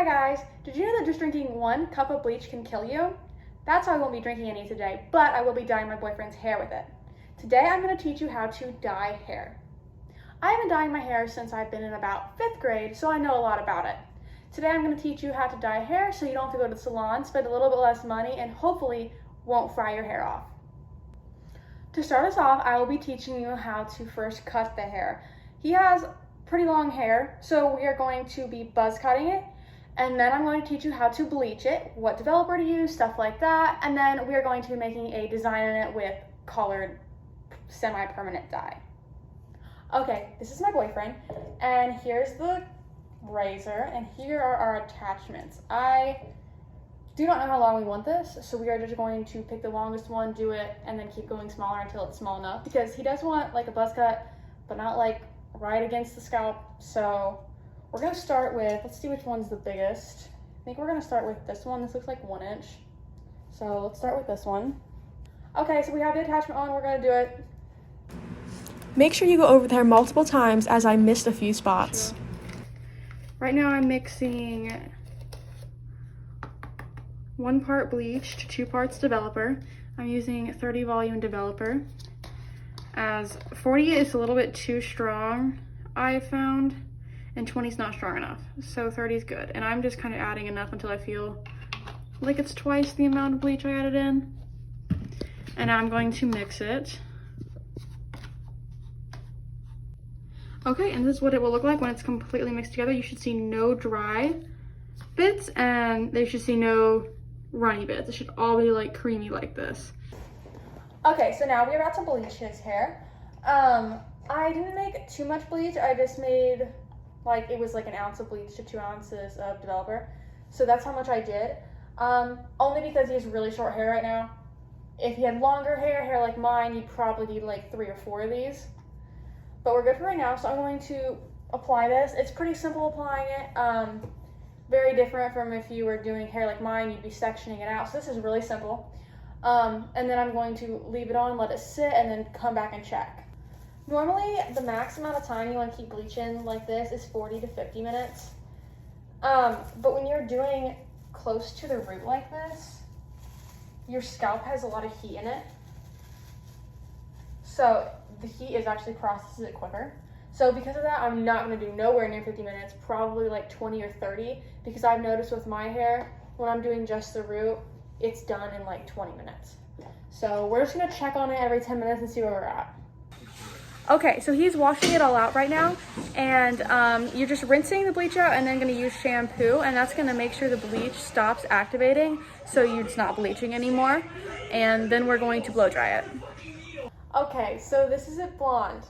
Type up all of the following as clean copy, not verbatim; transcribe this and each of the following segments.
guys, did you know that just drinking 1 cup of bleach can kill you? That's why I won't be drinking any today, but I will be dyeing my boyfriend's hair with it. Today I'm going to teach you how to dye hair. I have been dyeing my hair since I've been in about 5th grade, so I know a lot about it. Today I'm going to teach you how to dye hair so you don't have to go to the salon, spend a little bit less money, and hopefully won't fry your hair off. To start us off, I will be teaching you how to first cut the hair. He has pretty long hair, so we are going to be buzz cutting it, and then I'm going to teach you how to bleach it, what developer to use, stuff like that, and then we are going to be making a design in it with colored semi-permanent dye. Okay, this is my boyfriend, and here's the razor, and here are our attachments. I do not know how long we want this, so we are just going to pick the longest one, do it, and then keep going smaller until it's small enough, because he does want like a buzz cut, but not like right against the scalp. So we're gonna start with, let's see which one's the biggest. I think we're gonna start with this one. This looks like 1 inch. So let's start with this one. Okay, so we have the attachment on, we're gonna do it. Make sure you go over there multiple times as I missed a few spots. Sure. Right now I'm mixing 1 part bleach to 2 parts developer. I'm using 30 volume developer, as 40 is a little bit too strong, I found, and 20 is not strong enough. So 30 is good. And I'm just kind of adding enough until I feel like it's twice the amount of bleach I added in. And now I'm going to mix it. Okay, and this is what it will look like when it's completely mixed together. You should see no dry bits, and they should see no runny bits. It should all be like creamy like this. Okay, so now we're about to bleach his hair. I didn't make too much bleach. I just made like, it was like 1 ounce of bleach to 2 ounces of developer. So that's how much I did. Only because he has really short hair right now. If he had longer hair like mine, you'd probably need like 3 or 4 of these. But we're good for right now, so I'm going to apply this. It's pretty simple applying it. Very different from if you were doing hair like mine, you'd be sectioning it out. So this is really simple. And then I'm going to leave it on, let it sit, and then come back and check. Normally, the max amount of time you want to keep bleaching like this is 40 to 50 minutes. But when you're doing close to the root like this, your scalp has a lot of heat in it. So the heat actually processes it quicker. So because of that, I'm not going to do nowhere near 50 minutes, probably like 20 or 30, because I've noticed with my hair, when I'm doing just the root, it's done in like 20 minutes. So we're just going to check on it every 10 minutes and see where we're at. Okay, so he's washing it all out right now, and you're just rinsing the bleach out and then going to use shampoo, and that's going to make sure the bleach stops activating so it's not bleaching anymore, and then we're going to blow dry it. Okay, so this is it blonde.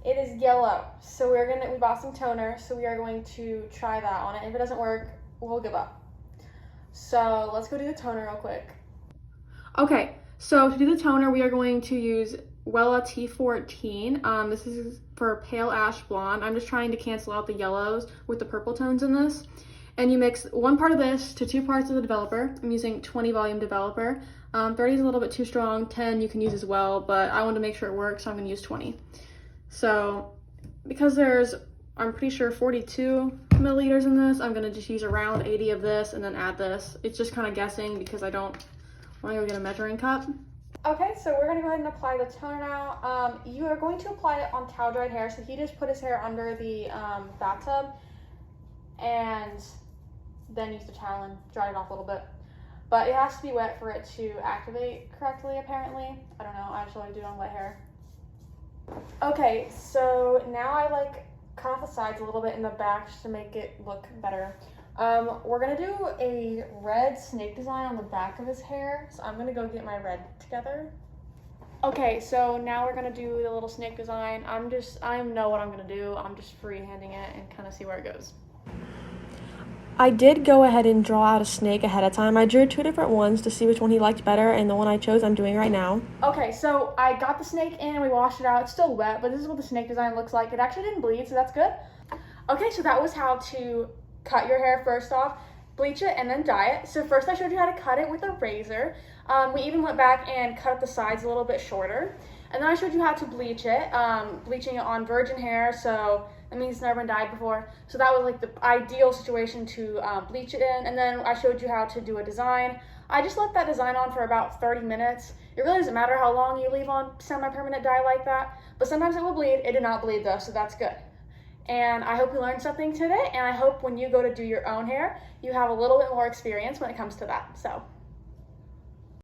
It is yellow, so we bought some toner, so we are going to try that on it. If it doesn't work, we'll give up. So let's go do the toner real quick. Okay, so to do the toner, we are going to use Wella T14. This is for pale ash blonde. I'm just trying to cancel out the yellows with the purple tones in this. And you mix 1 part of this to 2 parts of the developer. I'm using 20 volume developer. 30 is a little bit too strong, 10 you can use as well, but I want to make sure it works, so I'm going to use 20. So because I'm pretty sure 42 milliliters in this, I'm going to just use around 80 of this and then add this. It's just kind of guessing because I don't want to go get a measuring cup. Okay, so we're going to go ahead and apply the toner now. You are going to apply it on towel dried hair. So he just put his hair under the bathtub and then used a towel and dried it off a little bit. But it has to be wet for it to activate correctly, apparently. I don't know, I just like to do it on wet hair. Okay, so now I cut off the sides a little bit in the back just to make it look better. We're gonna do a red snake design on the back of his hair, so I'm gonna go get my red together. Okay, so now we're gonna do the little snake design. I know what I'm gonna do. I'm just freehanding it and kind of see where it goes. I did go ahead and draw out a snake ahead of time. I drew 2 different ones to see which one he liked better, and the one I chose I'm doing right now. Okay, so I got the snake in, we washed it out. It's still wet, but this is what the snake design looks like. It actually didn't bleed, so that's good. Okay, so that was how to cut your hair first off, bleach it, and then dye it. So first I showed you how to cut it with a razor. We even went back and cut the sides a little bit shorter. And then I showed you how to bleach it, bleaching it on virgin hair, so That means it's never been dyed before. So that was like the ideal situation to bleach it in. And then I showed you how to do a design. I just left that design on for about 30 minutes. It really doesn't matter how long you leave on semi-permanent dye like that, but sometimes it will bleed. It did not bleed though, so that's good. And I hope you learned something today, and I hope when you go to do your own hair, you have a little bit more experience when it comes to that. So